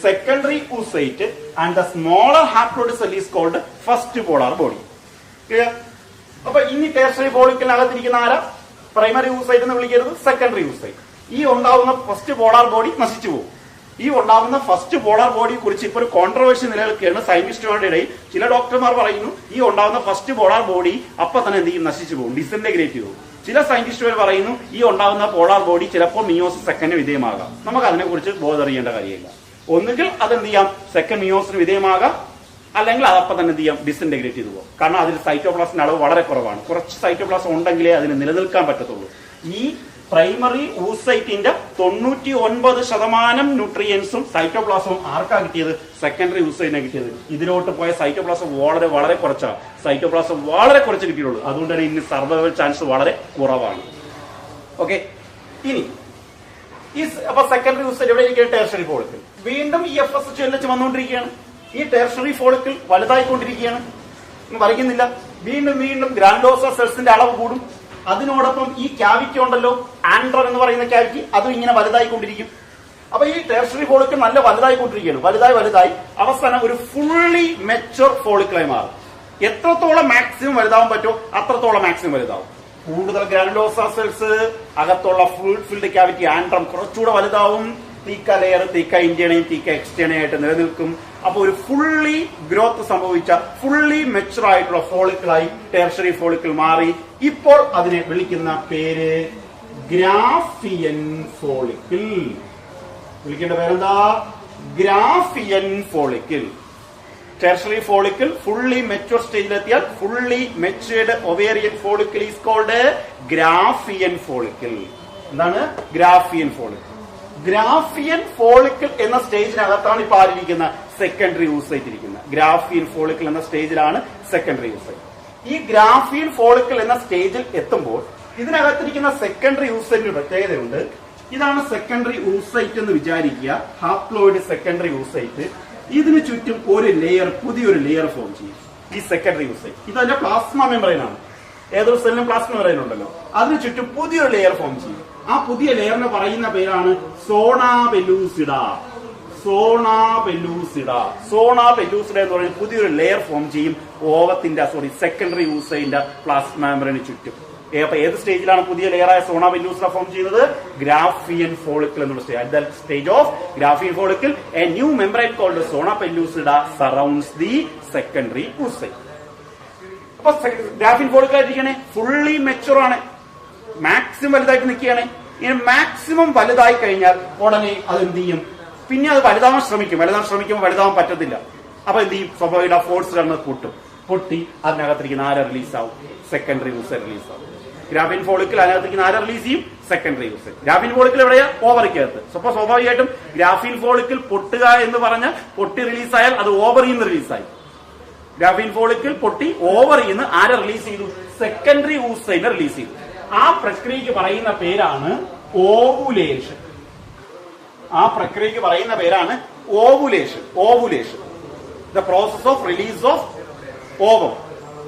secondary oocyte and the smaller haploid cell is called first polar body. Clear? അപ്പൊ ഇനി ടെർഷറി ഫോളിക്കിളിനകത്തിരിക്കുന്ന ആരാ? പ്രൈമറി oocyte എന്ന് വിളിക്കരുത്, സെക്കൻഡറി oocyte. ഈ ഉണ്ടാവുന്ന ഫസ്റ്റ് പോളാർ ബോഡി നശിച്ചു പോകും. ഈ ഉണ്ടാവുന്ന ഫസ്റ്റ് പോളാർ ബോഡിയെ കുറിച്ച് ഇപ്പോൾ ഒരു കോൺട്രവേഴ്സി നിലനിൽക്കുകയാണ് സയന്റിസ്റ്റുകളുടെ ഇടയിൽ. ചില ഡോക്ടർമാർ പറയുന്നു ഈ ഉണ്ടാവുന്ന ഫസ്റ്റ് പോളാർ ബോഡി അപ്പൊ തന്നെ എന്ത് ചെയ്യും? നശിച്ചു പോകും, ഡിസിന്റഗ്രേറ്റ് ചെയ്യും. ചില സയന്റിസ്റ്റുകൾ പറയുന്നു ഈ ഉണ്ടാവുന്ന പോളാർ ബോഡി ചിലപ്പോൾ മിയോസിസ് സെക്കൻഡിന് വിധേയമാകാം. നമുക്ക് അതിനെക്കുറിച്ച് ബോധറിയേണ്ട കാര്യമില്ല. ഒന്നുകിൽ അതെന്ത് ചെയ്യാം, സെക്കൻഡ് മിയോസിന് വിധേയമാകാം, അല്ലെങ്കിൽ അതപ്പം തന്നെ എന്ത് ചെയ്യാം, ഡിസിന്റഗ്രേറ്റ് ചെയ്തു പോകും. കാരണം അതിൽ സൈറ്റോപ്ലാസ്റ്റിന്റെ അളവ് വളരെ കുറവാണ്. കുറച്ച് സൈറ്റോപ്ലാസം ഉണ്ടെങ്കിലേ അതിന് നിലനിൽക്കാൻ പറ്റത്തുള്ളൂ. ഈ പ്രൈമറി oocyteന്റെ 99% ന്യൂട്രിയൻസും സൈറ്റോപ്ലാസവും ആർക്കാ കിട്ടിയത്? സെക്കൻഡറി oocyteനെ കിട്ടിയത്. ഇതിലോട്ട് പോയ സൈറ്റോപ്ലാസം വളരെ വളരെ കുറച്ചാണ്. സൈറ്റോപ്ലാസം വളരെ കുറച്ച് കിട്ടിയുള്ളൂ. അതുകൊണ്ട് തന്നെ ഇനി സർവൈവൽ ചാൻസ് വളരെ കുറവാണ്. ഓക്കെ, ഇനി അപ്പൊ സെക്കൻഡറി oocyte എവിടെ ഇരിക്കുകയാണ്? Tertiary follicle. വീണ്ടും ഈ FSH LH വന്നുകൊണ്ടിരിക്കുകയാണ്. ഈ ടെർഷറി ഫോളിക്കിൾ വലുതായിക്കൊണ്ടിരിക്കുകയാണ്, വരയ്ക്കുന്നില്ല. വീണ്ടും വീണ്ടും ഗ്രാനുലോസ സെൽസിന്റെ അളവ് കൂടും. അതിനോടൊപ്പം ഈ ക്യാവിറ്റി ഉണ്ടല്ലോ, ആൻഡ്രം എന്ന് പറയുന്ന ക്യാവിറ്റി, അതും ഇങ്ങനെ വലുതായിക്കൊണ്ടിരിക്കും. അപ്പൊ ഈ ടെർഷറി ഫോളിക്കിൾ നല്ല വലുതായിക്കൊണ്ടിരിക്കുകയാണ്. വലുതായി അവസാനം ഒരു ഫുള്ളി മെച്ചുവർ ഫോളിക്കിളായി മാറും. എത്രത്തോളം മാക്സിമം വലുതാവാൻ പറ്റുമോ അത്രത്തോളം മാക്സിമം വലുതാവും. കൂടുതൽ ഗ്രാനുലോസ സെൽസ്, അകത്തുള്ള ഫിൽഡ് ക്യാവിറ്റി ആൻഡ്രം കുറച്ചുകൂടെ വലുതാവും. തീക്ക ലെയർ തീക്ക ഇന്റേണയും തീക്ക എക്സ്റ്റേണയായിട്ട് നിലനിൽക്കും. അപ്പൊ ഒരു ഫുള്ളി ഗ്രോത്ത് സംഭവിച്ച ഫുള്ളി മെച്ചുവർ ആയിട്ടുള്ള ഫോളിക്കിളായി ടെർഷറി ഫോളിക്കിൾ മാറി. ഇപ്പോൾ അതിനെ വിളിക്കുന്ന പേര് ഗ്രാഫിയൻ ഫോളിക്കിൾ. വിളിക്കേണ്ട പേരെന്താ? Graafian follicle. Tertiary follicle fully mature സ്റ്റേജിലെത്തിയാൽ fully matured ovarian follicle is called Graafian follicle. എന്താണ് ഗ്രാഫിയൻ ഫോളിക്കിൾ? ഗ്രാഫിയൻ ഫോളിക്കിൾ എന്ന സ്റ്റേജിനകത്താണ് ഇപ്പൊ ആരിയിരിക്കുന്ന? സെക്കൻഡറി oocyte ഇരിക്കുന്നത്. ഗ്രാഫിയൻ ഫോളിക്കിൾ എന്ന സ്റ്റേജിലാണ് സെക്കൻഡറി oocyte. ഈ ഗ്രാഫിയൻ ഫോളിക്കിൾ എന്ന സ്റ്റേജിൽ എത്തുമ്പോൾ ഇതിനകത്തിരിക്കുന്ന സെക്കൻഡറി oocyte പ്രത്യേകതയുണ്ട്. ഇതാണ് സെക്കൻഡറി oocyte എന്ന് വിചാരിക്കുക, ഹാപ്ലോയിഡ് സെക്കൻഡറി oocyte. ഇതിന് ചുറ്റും ഒരു ലെയർ, പുതിയൊരു ലെയർ ഫോം ചെയ്യും ഈ സെക്കൻഡറി oocyte. ഇതതിന്റെ പ്ലാസ്മ മെമ്പറൈൻ ആണ്. ഏതൊരു സെല്ലിനും പ്ലാസ്മ മെമ്പറൈൻ ഉണ്ടല്ലോ, അതിന് ചുറ്റും പുതിയൊരു ലെയർ ഫോം ചെയ്യും. ആ പുതിയ ലെയറിന് പറയുന്ന പേരാണ് സോണ പെലൂസിഡ. സോണ പെല്ലൂസിഡ. സോണ പെല്ലൂസിഡ എന്ന് പറയുന്നത് പുതിയൊരു ലെയർ ഫോം ചെയ്യും ഓവത്തിന്റെ സെക്കൻഡറി ഊസൈന്റെ പ്ലാസ്മ മെംബ്രേന് ചുറ്റും. അപ്പൊ ഏത് സ്റ്റേജിലാണ് പുതിയ ലെയറായ സോണ പെല്ലൂസിഡ ഫോം ചെയ്യുന്നത്? ഗ്രാഫിയൻ ഫോളിക്കിൾ എന്നുള്ള stage. At the stage of Graafian follicle a new membrane called zona pellucida surrounds the secondary oocyte. അപ്പൊ ഗ്രാഫിയൻ ഫോളിക്കിൾ ആയിരിക്കണേ ഫുള്ളി മെച്ചുർ ആണ്, മാക്സിമം വലുതായിട്ട് നിൽക്കുകയാണ്. ഇനി മാക്സിമം വലുതായി കഴിഞ്ഞാൽ ഉടനെ അത് എന്ത് ചെയ്യും? പിന്നെ അത് വലുതാവാൻ ശ്രമിക്കുമ്പോൾ വലുതാവാൻ പറ്റത്തില്ല. അപ്പൊ എന്ത് ചെയ്യും? സ്വാഭാവിക ഫോഴ്സ് കടന്ന് പൊട്ടി അതിനകത്തിരിക്കുന്ന ആരെ റിലീസാവും? സെക്കൻഡറി ഊസൈൻ റിലീസാവും. ഗ്രാഫിയൻ ഫോളിക്കിൾ അതിനകത്തിരിക്കുന്ന ആരെ റിലീസ് ചെയ്യും? സെക്കൻഡറി ഊസൈൻ. ഗ്രാഫിയൻ ഫോളിക്കിൾ എവിടെയാ? ഓവറിക്കകത്ത്. അപ്പൊ സ്വാഭാവികമായിട്ടും ഗ്രാഫിയൻ ഫോളിക്കിൾ പൊട്ടുക എന്ന് പറഞ്ഞാൽ പൊട്ടി റിലീസായാൽ അത് ഓവറിൽ നിന്ന് റിലീസായി. ഗ്രാഫിയൻ ഫോളിക്കിൾ പൊട്ടി ഓവറിൽ നിന്ന് ആരെ റിലീസ് ചെയ്തു? സെക്കൻഡറി ഊസൈനെ റിലീസ് ചെയ്തു. ആ പ്രക്രിയക്ക് പറയുന്ന പേരാണ് ഓവുലേഷൻ. ആ പ്രക്രിയക്ക് പറയുന്ന പേരാണ് ovulation. Ovulation, the process of release of ovum,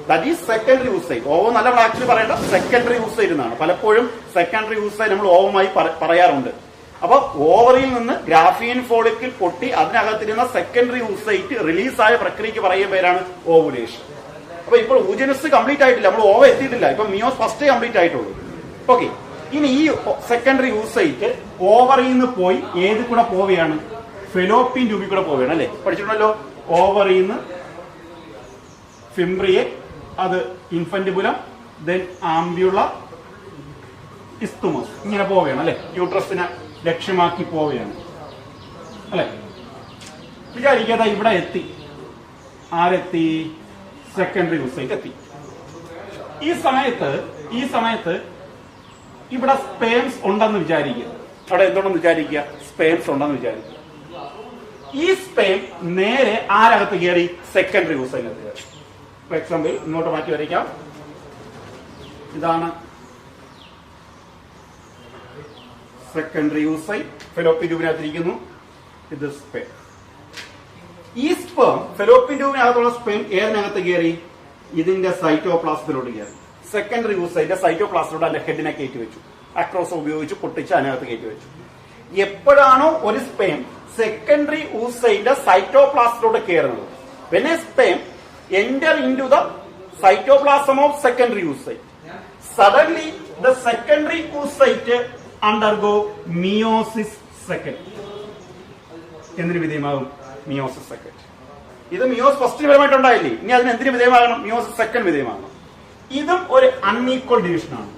that is secondary oocyte. Ovum നല്ല നമ്മൾ ആക്ച്വലി പറയേണ്ട സെക്കൻഡറി ഊസൈൻ എന്നാണ്. പലപ്പോഴും സെക്കൻഡറി ഊസൈൻ നമ്മൾ ഓവമായി പറയാറുണ്ട്. അപ്പൊ ഓവറിൽ നിന്ന് ഗ്രാഫിയൻ ഫോളിക്കിൾ പൊട്ടി അതിനകത്തിരുന്ന സെക്കൻഡറി ഊസൈറ്റ് റിലീസായ പ്രക്രിയക്ക് പറയുന്ന പേരാണ് ഓവുലേഷൻ. അപ്പൊ ഇപ്പോൾ ഊജനസ് കംപ്ലീറ്റ് ആയിട്ടില്ല, നമ്മൾ ഓവ എത്തിയിട്ടില്ല. ഇപ്പൊ മിയോസ് ഫസ്റ്റ് കംപ്ലീറ്റ് ആയിട്ടുള്ളൂ. ഓക്കെ, ഇനി ഈ സെക്കൻഡറി ഊസൈറ്റ് ഓവറിൽ നിന്ന് പോയി ഏത് കൂടെ പോവുകയാണ്? ഫെലോപ്പിയൻ ട്യൂബിൽ കൂടെ പോവുകയാണ് അല്ലെ? പഠിച്ചിട്ടുണ്ടല്ലോ. ഓവറിൽ നിന്ന് ഫിംബ്രിയെ, അത് ഇൻഫന്റിബുലം, ദെൻ ആംബ്യുള, ഇസ്തുമസ്, ഇങ്ങനെ പോവുകയാണ് അല്ലെ? യൂട്രസിനെ ലക്ഷ്യമാക്കി പോവുകയാണ് അല്ലെ? വിചാരിക്കാതെ ഇവിടെ എത്തി. ആരെത്തി? സെക്കൻഡറി ഊസൈറ്റ് എത്തി. ഈ സമയത്ത് ഇവിടെ സ്പേംസ് ഉണ്ടെന്ന് വിചാരിക്കുക. അവിടെ എന്തുണ്ടെന്ന് വിചാരിക്കുക? സ്പേംസ് ഉണ്ടെന്ന് വിചാരിക്കുക. ഈ സ്പേം നേരെ ആരകത്ത് കയറി? സെക്കൻഡറി ഊസൈനകത്ത് കയറി. ഫോർ എക്സാമ്പിൾ ഇങ്ങോട്ട് മാറ്റി വരയ്ക്കാം. ഇതാണ് സെക്കൻഡറി ഊസൈൻ, ഫെലോപ്പിയൻ ട്യൂബിനകത്തിരിക്കുന്നു. ഇത് സ്പേം. ഈ സ്പേം, ഫെലോപ്പിയൻ ട്യൂബിനകത്തുള്ള സ്പേം ഏതിനകത്ത് കയറി? ഇതിന്റെ സൈറ്റോപ്ലാസത്തിലോട്ട് കയറി. സെക്കൻഡറി ഊസൈന്റെ സൈറ്റോപ്ലാസത്തിലോട്ട് അതിന്റെ ഹെഡിനെ കയറ്റി വെച്ചു. അക്രോസ് ഉപയോഗിച്ച് പൊട്ടിച്ച് അതിനകത്ത് കയറ്റി വെച്ചു. എപ്പോഴാണോ ഒരു സ്പേം സെക്കൻഡറി ഊസൈന്റെ സൈറ്റോപ്ലാസത്തിലോട്ട് കയറുന്നത്, when a sperm enter into the cytoplasm of secondary oocyte, suddenly the secondary oocyte undergo meiosis second. എന്തിനു വിധേയമാകും? Meiosis second. ഇത് മിയോസ് ഫസ്റ്റ് വിധേയമായിട്ടുണ്ടായില്ലേ? ഇനി അതിന് എന്തിനു വിധേയമാകണം? Meiosis second വിധേയമാകണം. ഇതും ഒരു അൺഈക്വൽ ഡിവിഷനാണ്.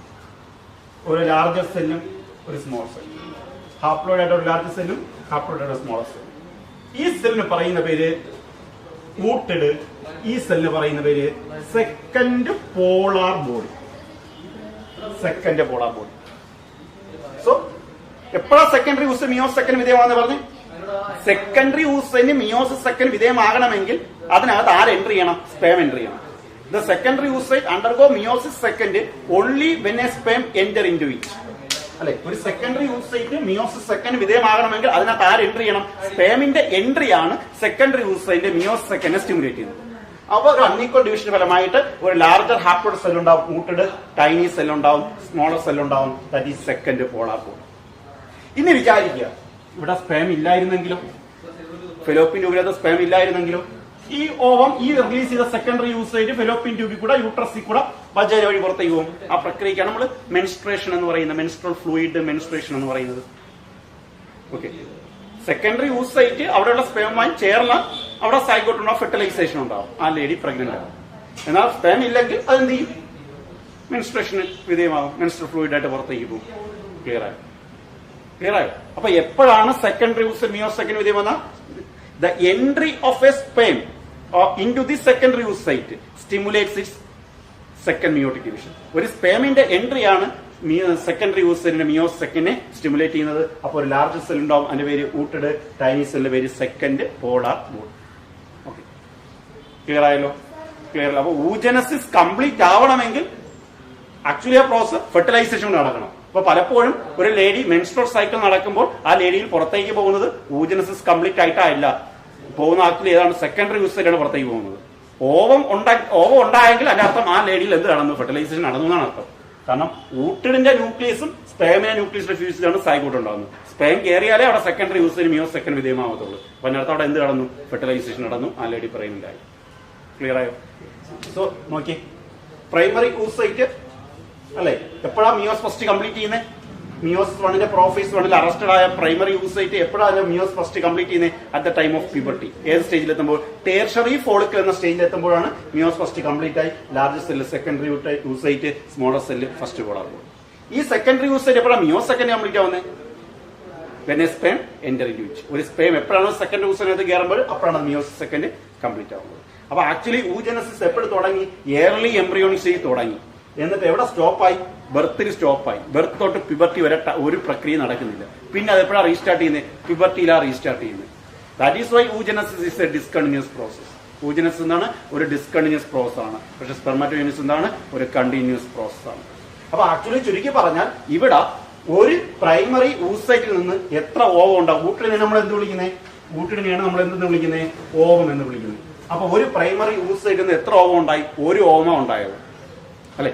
ഒരു ലാർജർ സെല്ലും ഒരു സ്മോൾ സെല്ലും, ഹാപ്ലോയിഡ് ആയിട്ട് ഒരു ലാർജർ സെല്ലും ഹാപ്ലോയിഡ് ആയിട്ട് സ്മോളർ സെല്ലും. ഈ സെല്ലിന് പറയുന്ന പേര് ഊട്ടഡ്, ഈ സെല്ലിന് പറയുന്ന പേര് second polar body. Second polar body. So എപ്പോഴാ സെക്കൻഡറി ഊസൈൻ മിയോസിസ് സെക്കൻഡ് വിധേയമാണെന്ന് പറഞ്ഞു? സെക്കൻഡറി ഊസൈന് മിയോസിസ് സെക്കൻഡ് വിധേയമാകണമെങ്കിൽ അതിനകത്ത് ആര് എൻട്രി ചെയ്യണം? സ്പേം എൻട്രി ചെയ്യണം. The secondary oocyte undergo meiosis second only when a sperm enter into it. അല്ലെ? ഒരു സെക്കൻഡറി ഊസൈറ്റ് മിയോസിസ് സെക്കൻഡ് വിധേയമാകണമെങ്കിൽ അതിനകത്ത് ആര് എൻട്രി ചെയ്യണം? സ്പേമിന്റെ എൻട്രി ആണ് secondary oocyte meiosis second stimulate ചെയ്യുന്നത്. അപ്പൊ ഒരു അൺഈക്വൽ ഡിവിഷൻ ഫലമായിട്ട് ഒരു ലാർജർ ഹാപ്ലോയിഡ് സെൽ ഉണ്ടാവും, ഊട്ടഡ് ടൈനി സെൽ ഉണ്ടാവും, സ്മോളർ സെൽ ഉണ്ടാവും. That is second polar body. ഇനി വിചാരിക്കുക, ഇവിടെ സ്പേം ഇല്ലായിരുന്നെങ്കിലും, ഫെലോപ്പിയൻ ട്യൂബിലകത്ത് സ്പേം ഇല്ലായിരുന്നെങ്കിലും, ഈ ഓവം ഈ റിലീസ് ചെയ്ത സെക്കൻഡറി യൂസേജ് ഫെലോപ്പിയൻ ട്യൂബിൽ കൂടെ യൂട്രസിൽ കൂടെ വജൈന വഴി പുറത്തേക്ക് പോകും. ആ പ്രക്രിയക്കാണ് നമ്മൾ മെൻസ്ട്രേഷൻ എന്ന് പറയുന്നത്, മെൻസ്ട്രൽ ഫ്ലൂയിഡ് മെൻസ്ട്രേഷൻ എന്ന് പറയുന്നത്. ഓക്കെ, സെക്കൻഡറി യൂസൈറ്റ് അവിടെയുള്ള സ്പേമുമായി ചേർന്ന് അവിടെ സൈഗോട്ട് ഫെർട്ടിലൈസേഷൻ ഉണ്ടാവും, ആ ലേഡി പ്രഗ്നന്റ് ആവും. എന്നാൽ സ്പേം ഇല്ലെങ്കിൽ അതെന്ത് ചെയ്യും? മെൻസ്ട്രേഷന് വിധേയമാകും, മെൻസ്ട്രൽ ഫ്ലൂയിഡ് ആയിട്ട് പുറത്തേക്ക് പോകും. ക്ലിയർ ആയോ? അപ്പൊ എപ്പോഴാണ് സെക്കൻഡറി യൂസൈറ്റ് മിയോസിസ് സെക്കൻഡ് വിധേയമെന്ന? The entry of a sperm into the secondary oocyte stimulates its second meiotic division. ഒരു സ്പേമിന്റെ എൻട്രി ആണ് സെക്കൻഡറി ഊസൈറ്റിന്റെ മിയോസിസ് സെക്കൻഡിനെ സ്റ്റിമുലേറ്റ് ചെയ്യുന്നത്. അപ്പോൾ ഒരു ലാർജ് സെൽ ഉണ്ടാവും, അതിന്റെ പേര് ഊട്ടഡ്, ടൈനി സെല്ലിന്റെ പേര് second polar body. Okay, clear ആയല്ലോ? ക്ലിയർ. അപ്പൊ ഊജനസിസ് കംപ്ലീറ്റ് ആവണമെങ്കിൽ ആക്ച്വലി ആ പ്രോസസ് ഫെർട്ടിലൈസേഷൻ നടക്കണം. അപ്പൊ പലപ്പോഴും ഒരു ലേഡി മെൻസ്ട്രൽ സൈക്കിൾ നടക്കുമ്പോൾ ആ ലേഡിയിൽ പുറത്തേക്ക് പോകുന്നത് ഊജനസിസ് കംപ്ലീറ്റ് ആയിട്ടല്ല പോകുന്ന. ആക്ച്വലി ഏതാണ്? സെക്കൻഡറി യൂസൈറ്റാണ് പുറത്തേക്ക് പോകുന്നത്. ഓവം ഉണ്ടായെങ്കിൽ അതിന്റെ അർത്ഥം ആ ലേഡിയിൽ എന്ത് നടന്നു? ഫെർട്ടിലൈസേഷൻ നടന്നു എന്നാണ് അർത്ഥം. കാരണം ഊട്ടിഡിന്റെ ന്യൂക്ലിയസും സ്പേമിന്റെ ന്യൂക്ലിയസിന്റെ ഫ്യൂസിലാണ് സൈഗോട്ട് ഉണ്ടാകുന്നത്. സ്പേം കയറിയാലേ അവിടെ സെക്കൻഡറി യൂസിന് മിയോ സെക്കൻഡ് വിധേയമാകത്തുള്ളൂ. അപ്പൊ അതിനകത്ത് അവിടെ എന്ത് നടന്നു? ഫെർട്ടിലൈസേഷൻ നടന്നു, ആ ലേഡി പ്രഗ്നന്റ് ആയി. ക്ലിയർ ആയോ? സോ നോക്കി, പ്രൈമറി ഊസൈറ്റ് അല്ലെ, എപ്പോഴാ മിയോസ് ഫസ്റ്റ് കംപ്ലീറ്റ് ചെയ്യുന്നത്? മിയോസ് 1ന്റെ പ്രോഫേസ് 1ൽ അറസ്റ്റഡ് ആയ പ്രൈമറി ഊസൈറ്റ് എപ്പോഴാണ് മിയോസ് ഫസ്റ്റ് കംപ്ലീറ്റ് ചെയ്യുന്നത്? At the time of puberty. ഏത് സ്റ്റേജിലെത്തുമ്പോൾ? ടേർഷറി ഫോളിക്കിൾ എന്ന സ്റ്റേജിലെത്തുമ്പോഴാണ് മിയോസ് ഫസ്റ്റ് കംപ്ലീറ്റ് ആയി. Large cell secondary oocyte, smaller cell first polar body. ഈ സെക്കൻഡറി ഊസൈറ്റ് എപ്പോഴാണ് മിയോസ് സെക്കൻഡ് കംപ്ലീറ്റ് ആവുന്നത്? When a sperm enter into it. ഒരു സ്പേം എപ്പോഴാണ് സെക്കൻഡ് ഊസൈനകത്ത് കയറുമ്പോൾ അപ്പോഴാണ് മിയോസ് സെക്കൻഡ് കംപ്ലീറ്റ് ആവുന്നത്. അപ്പൊ ആക്ച്വലി ഊജനസിസ് എപ്പോഴും തുടങ്ങി? ഏർലി എംബ്രിയോണിക് സ്റ്റേജ് തുടങ്ങി. എന്നിട്ട് എവിടെ സ്റ്റോപ്പായി? ബർത്തിൽ സ്റ്റോപ്പായി. ബർത്ത് തൊട്ട് പ്യൂബർട്ടി വരെ ഒരു പ്രക്രിയ നടക്കുന്നില്ല. പിന്നെ അത് എപ്പോഴാണ് റീസ്റ്റാർട്ട് ചെയ്യുന്നത്? പ്യൂബർട്ടിയിലാണ് റീസ്റ്റാർട്ട് ചെയ്യുന്നത്. That is why oogenesis is a discontinuous process. Oogenesis എന്താണ്? ഒരു ഡിസ്കണ്ടിന്യൂസ് പ്രോസസ് ആണ്. പക്ഷെ സ്പെർമാറ്റോജനസിസ് എന്താണ്? ഒരു കണ്ടിന്യൂസ് പ്രോസസ് ആണ്. അപ്പൊ ആക്ച്വലി ചുരുക്കി പറഞ്ഞാൽ ഇവിടെ ഒരു പ്രൈമറി ഊസൈറ്റിൽ നിന്ന് എത്ര ഓവം ഉണ്ടാവും? ഊട്ടിനെ നമ്മൾ എന്ത് വിളിക്കുന്നത്? ഊട്ടിനെയാണ് നമ്മൾ എന്തെന്ന് വിളിക്കുന്നത്? ഓവം എന്ന് വിളിക്കുന്നത്. അപ്പൊ ഒരു പ്രൈമറി ഊസൈറ്റിൽ നിന്ന് എത്ര ഓവം ഉണ്ടായി? ഒരു ഓവം ഉണ്ടായത് അല്ലെ.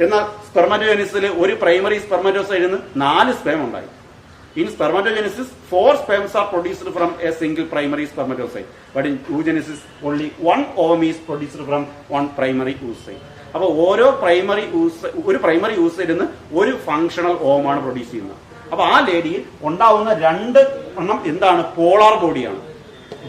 എന്നാൽ സ്പെർമാറ്റോജനിസിൽ ഒരു പ്രൈമറി സ്പെർമാറ്റോസൈറ്റിൽ നിന്ന് 4 സ്പേം ഉണ്ടായി. In spermatogenesis 4 sperms are produced from a single primary spermatocyte, but in oogenesis only 1 ovum is produced from one primary oocyte. അപ്പൊ ഒരു പ്രൈമറി യൂസൈറ്റിൽ നിന്ന് ഒരു ഫങ്ഷണൽ ഓവമാണ് പ്രൊഡ്യൂസ് ചെയ്യുന്നത്. അപ്പൊ ആ ലേഡിയിൽ ഉണ്ടാവുന്ന 2 എണ്ണം എന്താണ്? പോളാർ ബോഡിയാണ്.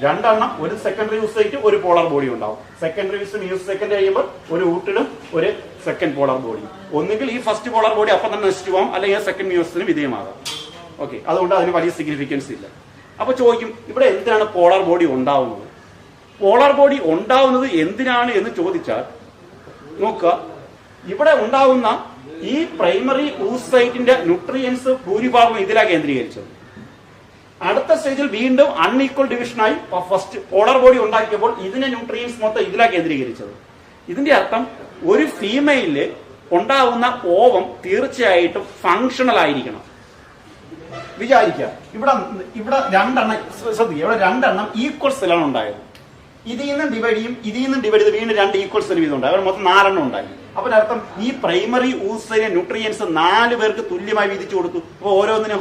2 എണ്ണം, ഒരു സെക്കൻഡറി യൂസൈറ്റ്, ഒരു പോളാർ ബോഡി ഉണ്ടാവും. സെക്കൻഡറി യൂസ് സെക്കൻഡ് കഴിയുമ്പോൾ ഒരു ഊട്ടിലും ഒരു സെക്കൻഡ് പോളാർ ബോഡി. ഒന്നുകിൽ ഈ ഫസ്റ്റ് പോളാർ ബോഡി അപ്പം തന്നെ നശിച്ചു പോകാം, അല്ലെങ്കിൽ സെക്കൻഡ് മ്യൂസിന് വിധേയമാകാം. ഓക്കെ, അതുകൊണ്ട് അതിന് വലിയ സിഗ്നിഫിക്കൻസ് ഇല്ല. അപ്പൊ ചോദിക്കും, ഇവിടെ എന്തിനാണ് പോളാർ ബോഡി ഉണ്ടാവുന്നത്? പോളാർ ബോഡി ഉണ്ടാവുന്നത് എന്തിനാണ് എന്ന് ചോദിച്ചാൽ നോക്കുക, ഇവിടെ ഉണ്ടാവുന്ന ഈ പ്രൈമറി ഊസൈറ്റിന്റെ ന്യൂട്രിയൻസ് ഭൂരിഭാഗം ഇതിലാണ് കേന്ദ്രീകരിച്ചത്. അടുത്ത സ്റ്റേജിൽ വീണ്ടും അൺഈക്വൽ ഡിവിഷനായി ഫസ്റ്റ് പോളാർ ബോഡി ഉണ്ടാക്കിയപ്പോൾ ഇതിന്റെ ന്യൂട്രിയൻസ് മൊത്തം ഇതിലാണ് കേന്ദ്രീകരിച്ചത്. ഇതിന്റെ അർത്ഥം ഒരു ഫീമെയിലില് ഉണ്ടാവുന്ന ഓവം തീർച്ചയായിട്ടും ഫങ്ഷണൽ ആയിരിക്കണം. വിചാരിക്കുക, ഇവിടെ 2 എണ്ണം ശ്രദ്ധിക്കുക, ഇവിടെ 2 എണ്ണം ഈക്വൽ സെല്ലാണ് ഉണ്ടായത്. ഇതിൽ നിന്ന് ഡിവൈഡ് ചെയ്യും, ഇതിൽ നിന്ന് ഡിവൈഡ് ചെയ്ത് വീണ്ടും 2 ഈക്വൽ സെൽ വീതം ഉണ്ടായി. അവർ മൊത്തം 4 എണ്ണം ഉണ്ടായി. അപ്പൊ അർത്ഥം ഈ പ്രൈമറി ഊസൈനെ ന്യൂട്രിയൻസ് 4 പേർക്ക് തുല്യമായി വീതിച്ചു കൊടുത്തു. അപ്പൊ ഓരോന്നിനും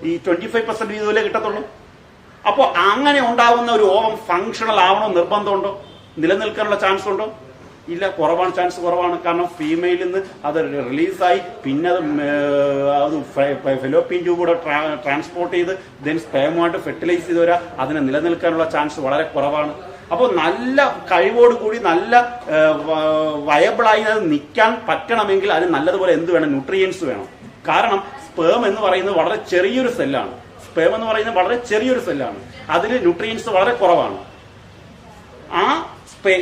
ഈ 25% വീതമല്ലേ കിട്ടത്തുള്ളൂ. അപ്പൊ അങ്ങനെ ഉണ്ടാവുന്ന ഒരു ഓവം ഫങ്ഷണൽ ആവണോ നിർബന്ധമുണ്ടോ? നിലനിൽക്കാനുള്ള ചാൻസ് ഉണ്ടോ? ഇല്ല, കുറവാണ്, ചാൻസ് കുറവാണ്. കാരണം ഫീമെയിലിൽ നിന്ന് അത് റിലീസായി പിന്നെ അത് ഫെലോപ്പിയൻ ട്യൂബൂടെ ട്രാൻസ്പോർട്ട് ചെയ്ത് ദെൻ സ്പേമുമായിട്ട് ഫെർട്ടിലൈസ് ചെയ്ത് വരാം. അതിനെ നിലനിൽക്കാനുള്ള ചാൻസ് വളരെ കുറവാണ്. അപ്പോൾ നല്ല കഴിവോടുകൂടി നല്ല വയബിളായി അത് നിൽക്കാൻ പറ്റണമെങ്കിൽ അതിന് നല്ലതുപോലെ എന്ത് വേണം? ന്യൂട്രിയൻസ് വേണം. കാരണം സ്പേം എന്ന് പറയുന്നത് വളരെ ചെറിയൊരു സെല്ലാണ്. സ്പേം എന്ന് പറയുന്നത് വളരെ ചെറിയൊരു സെല്ലാണ്. അതിന് ന്യൂട്രിയൻസ് വളരെ കുറവാണ്. ആ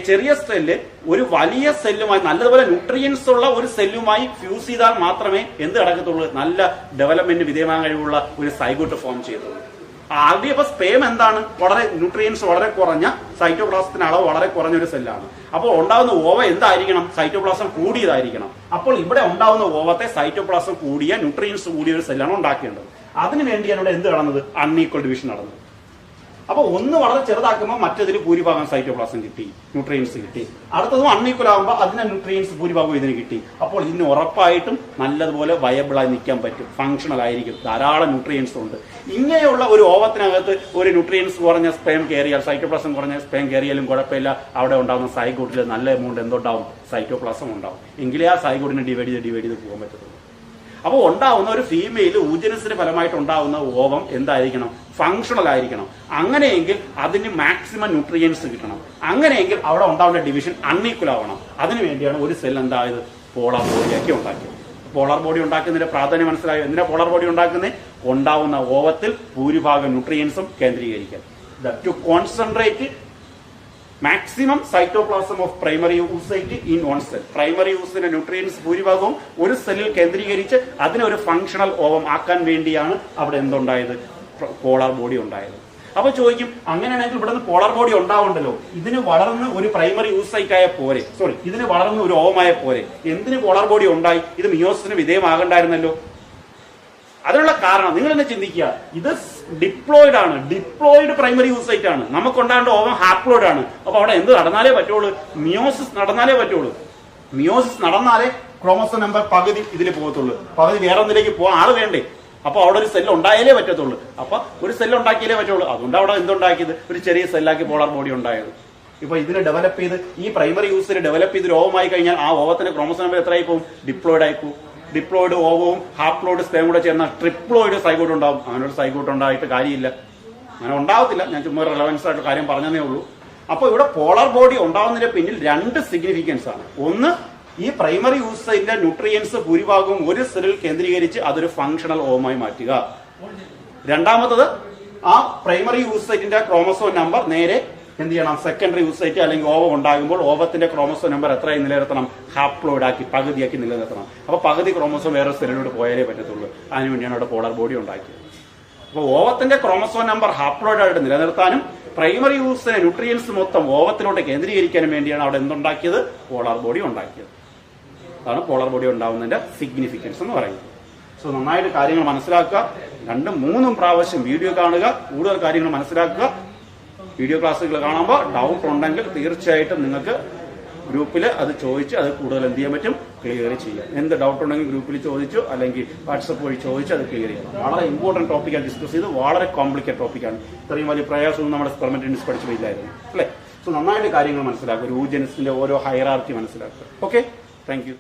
ചെറിയ സെല്ല് ഒരു വലിയ സെല്ലുമായി നല്ലതുപോലെ ന്യൂട്രിയൻസ് ഉള്ള ഒരു സെല്ലുമായി ഫ്യൂസ് ചെയ്താൽ മാത്രമേ എന്ത് നടക്കത്തുള്ളൂ? നല്ല ഡെവലപ്മെന്റ് വിധേയമാകാൻ കഴിവുള്ള ഒരു സൈഗോട്ട് ഫോം ചെയ്തുള്ളൂ. ആദ്യം ഇപ്പൊ സ്പേം എന്താണ്? വളരെ ന്യൂട്രിയൻസ് വളരെ കുറഞ്ഞ, സൈറ്റോപ്ലാസത്തിന്റെ അളവ് വളരെ കുറഞ്ഞ ഒരു സെല്ലാണ്. അപ്പോൾ ഉണ്ടാവുന്ന ഓവ എന്തായിരിക്കണം? സൈറ്റോപ്ലാസം കൂടിയതായിരിക്കണം. അപ്പോൾ ഇവിടെ ഉണ്ടാവുന്ന ഓവത്തെ സൈറ്റോപ്ലാസം കൂടിയ, ന്യൂട്രിയൻസ് കൂടിയ ഒരു സെല്ലാണ് ഉണ്ടാക്കേണ്ടത്. അതിനു വേണ്ടിയാണ് ഇവിടെ എന്ത് നടന്നത്? അൺഈക്വൽ ഡിവിഷൻ നടന്നത്. അപ്പൊ ഒന്ന് വളരെ ചെറുതാക്കുമ്പോൾ മറ്റേതിന് ഭൂരിഭാഗം സൈറ്റോപ്ലാസം കിട്ടി, ന്യൂട്രിയൻസ് കിട്ടി. അടുത്തതും അൺഈക്വൽ ആകുമ്പോൾ അതിന്റെ ന്യൂട്രിയൻസ് ഭൂരിഭാഗം ഇതിന് കിട്ടി. അപ്പോൾ ഇതിന് ഉറപ്പായിട്ടും നല്ലതുപോലെ വയബിളായി നിൽക്കാൻ പറ്റും, ഫങ്ഷണൽ ആയിരിക്കും, ധാരാളം ന്യൂട്രിയൻസ് ഉണ്ട്. ഇങ്ങനെയുള്ള ഒരു ഓവത്തിനകത്ത് ഒരു ന്യൂട്രിയൻസ് കുറഞ്ഞ സ്പേം കയറിയാൽ, സൈറ്റോപ്ലാസം കുറഞ്ഞ സ്പേം കയറിയാലും കുഴപ്പമില്ല. അവിടെ ഉണ്ടാകുന്ന സൈഗോട്ടിൽ നല്ല എമൗണ്ട് എന്തുണ്ടാവും? സൈറ്റോപ്ലാസം ഉണ്ടാവും. എങ്കിലേ ആ സൈഗോട്ടിനെ ഡിവൈഡ് ചെയ്ത് പോകാൻ പറ്റത്തുള്ളൂ. അപ്പോൾ ഉണ്ടാവുന്ന ഒരു ഫീമെയിൽ ഊജനസിന് ഫലമായിട്ട് ഉണ്ടാവുന്ന ഓവം എന്തായിരിക്കണം? ഫങ്ഷണൽ ആയിരിക്കണം. അങ്ങനെയെങ്കിൽ അതിന് മാക്സിമം ന്യൂട്രിയൻസ് കിട്ടണം. അങ്ങനെയെങ്കിൽ അവിടെ ഉണ്ടാവുന്ന ഡിവിഷൻ അൺഈക്വൽ ആവണം. അതിനുവേണ്ടിയാണ് ഒരു സെൽ എന്തായത്? പോളാർ ബോഡിയാക്കി ഉണ്ടാക്കിയത്. പോളാർ ബോഡി ഉണ്ടാക്കുന്നതിന്റെ പ്രാധാന്യം മനസ്സിലായോ? എന്തിനാ പോളാർ ബോഡി ഉണ്ടാക്കുന്നത്? ഉണ്ടാവുന്ന ഓവത്തിൽ ഭൂരിഭാഗം ന്യൂട്രിയൻസും കേന്ദ്രീകരിക്കാൻ. To concentrate maximum cytoplasm of primary oocyte in one cell. പ്രൈമറി ഊസിന്റെ ന്യൂട്രിയൻസ് ഭൂരിഭാഗവും ഒരു സെല്ലിൽ കേന്ദ്രീകരിച്ച് അതിനൊരു ഫങ്ഷണൽ ഓവം ആക്കാൻ വേണ്ടിയാണ് അവിടെ എന്തുണ്ടായത്? പോളാർ ബോഡി ഉണ്ടായത്. അപ്പൊ ചോദിക്കും, അങ്ങനെയാണെങ്കിൽ ഇവിടെ നിന്ന് പോളാർ ബോഡി ഉണ്ടാവുണ്ടല്ലോ, ഇതിന് വളർന്ന് ഒരു പ്രൈമറി യൂസൈറ്റ് ആയ പോരെ, ഇതിന് വളർന്ന് ഒരു ഓവമായ പോരെ, എന്തിന് പോളാർ ബോഡി ഉണ്ടായി? ഇത് മിയോസിന് വിധേയമാകണ്ടായിരുന്നല്ലോ. അതിനുള്ള കാരണം നിങ്ങൾ തന്നെ ചിന്തിക്കുക. ഇത് ഡിപ്ലോയിഡ് ആണ്, ഡിപ്ലോയിഡ് പ്രൈമറി യൂസൈറ്റ് ആണ്. നമുക്കുണ്ടാകേണ്ട ഓവം ഹാപ്ലോയിഡ് ആണ്. അപ്പൊ അവിടെ എന്ത് നടന്നാലേ പറ്റുള്ളൂ? മിയോസിസ് നടന്നാലേ പറ്റുള്ളൂ. മിയോസിസ് നടന്നാലേ ക്രോമസോം നമ്പർ പകുതി ഇതിൽ പോകത്തുള്ളൂ, പകുതി വേറെ ഒന്നിലേക്ക് പോകാൻ ആള് വേണ്ടേ? അപ്പൊ അവിടെ ഒരു സെല്ല് ഉണ്ടായാലേ പറ്റത്തുള്ളൂ. അപ്പൊ ഒരു സെല്ല് ഉണ്ടാക്കിയാലേ പറ്റുള്ളൂ. അതുകൊണ്ട് അവിടെ എന്തുണ്ടാക്കിയത്? ഒരു ചെറിയ സെല്ലാക്കി പോളാർ ബോഡി ഉണ്ടായത്. ഇപ്പൊ ഇതിനെ ഡെവലപ്പ് ചെയ്ത് ഈ പ്രൈമറി യൂസിന് ഡെവലപ്പ് ചെയ്ത് രോഗമായി കഴിഞ്ഞാൽ ആ ഓവത്തിന്റെ ക്രോമസോം നമ്പർ എത്രയായി പോകും? ഡിപ്ലോയിഡ് ആയി പോകും. ഡിപ്ലോയിഡ് ഓവവും ഹാപ്ലോയിഡ് സ്പേം കൂടെ ചേർന്ന ട്രിപ്ലോയിഡ് സൈഗോട്ട് ഉണ്ടാവും. അങ്ങനെ ഒരു സൈഗോട്ട് ഉണ്ടായിട്ട് കാര്യമില്ല, അങ്ങനെ ഉണ്ടാവത്തില്ല. ഞാൻ ചുമ്മാ റെലവൻസ് ആയിട്ട് കാര്യം പറഞ്ഞതേ ഉള്ളൂ. അപ്പൊ ഇവിടെ പോളാർ ബോഡി ഉണ്ടാവുന്നതിന്റെ പിന്നിൽ രണ്ട് സിഗ്നിഫിക്കൻസ് ആണ്. ഒന്ന്, ഈ പ്രൈമറി യൂസൈറ്റിന്റെ ന്യൂട്രിയൻസ് ഭൂരിഭാഗവും ഒരു സെല്ലിൽ കേന്ദ്രീകരിച്ച് അതൊരു ഫങ്ഷണൽ ഓവമായി മാറ്റുക. രണ്ടാമത്തത്, ആ പ്രൈമറി യൂസൈറ്റിന്റെ ക്രോമസോം നമ്പർ നേരെ എന്ത് ചെയ്യണം? സെക്കൻഡറി യൂസൈറ്റ് അല്ലെങ്കിൽ ഓവം ഉണ്ടാകുമ്പോൾ ഓവത്തിന്റെ ക്രോമസോം നമ്പർ എത്രയായി നിലനിർത്തണം? ഹാപ്ലോയിഡ് ആക്കി, പകുതിയാക്കി നിലനിർത്തണം. അപ്പൊ പകുതി ക്രോമസോം വേറെ സെല്ലിലൂടെ പോയാലേ പറ്റത്തുള്ളൂ. അതിനുവേണ്ടിയാണ് അവിടെ പോളാർ ബോഡി ഉണ്ടാക്കിയത്. അപ്പൊ ഓവത്തിന്റെ ക്രോമസോം നമ്പർ ഹാപ്ലോയിഡ് ആയിട്ട് നിലനിർത്താനും പ്രൈമറി യൂസിനെ ന്യൂട്രിയൻസ് മൊത്തം ഓവത്തിലോട്ട് കേന്ദ്രീകരിക്കാനും വേണ്ടിയാണ് അവിടെ എന്തുണ്ടാക്കിയത്? പോളാർ ബോഡി ഉണ്ടാക്കിയത്. അതാണ് പോളാർ ബോഡി ഉണ്ടാവുന്നതിന്റെ സിഗ്നിഫിക്കൻസ് എന്ന് പറയുന്നത്. സോ നന്നായിട്ട് കാര്യങ്ങൾ മനസ്സിലാക്കുക. 2-3 പ്രാവശ്യം വീഡിയോ കാണുക, കൂടുതൽ കാര്യങ്ങൾ മനസ്സിലാക്കുക. വീഡിയോ ക്ലാസ്സുകൾ കാണുമ്പോൾ ഡൗട്ട് ഉണ്ടെങ്കിൽ തീർച്ചയായിട്ടും നിങ്ങൾക്ക് ഗ്രൂപ്പിൽ അത് ചോദിച്ച് അത് കൂടുതൽ എന്ത് ചെയ്യാൻ പറ്റും? ക്ലിയർ ചെയ്യാം. എന്ത് ഡൗട്ട് ഉണ്ടെങ്കിൽ ഗ്രൂപ്പിൽ ചോദിച്ചു, അല്ലെങ്കിൽ വാട്സപ്പ് വഴി ചോദിച്ച് അത് ക്ലിയർ ചെയ്യാം. വളരെ ഇമ്പോർട്ടന്റ് ടോപ്പിക്കാണ് ഡിസ്കസ് ചെയ്ത്, വളരെ കോംപ്ലിക്കേറ്റ് ടോപ്പിക്കാണ്. ഇത്രയും വലിയ പ്രയാസമൊന്നും നമ്മുടെ എക്സ്പെരിമെന്റിന് പഠിച്ചു പോയില്ലായിരുന്നു അല്ലേ? സോ നന്നായിട്ട് കാര്യങ്ങൾ മനസ്സിലാക്കുക. ഒരു യൂജനിസ്റ്റിന്റെ ഓരോ ഹൈറാർക്കി മനസ്സിലാക്കുക. Okay, thank you.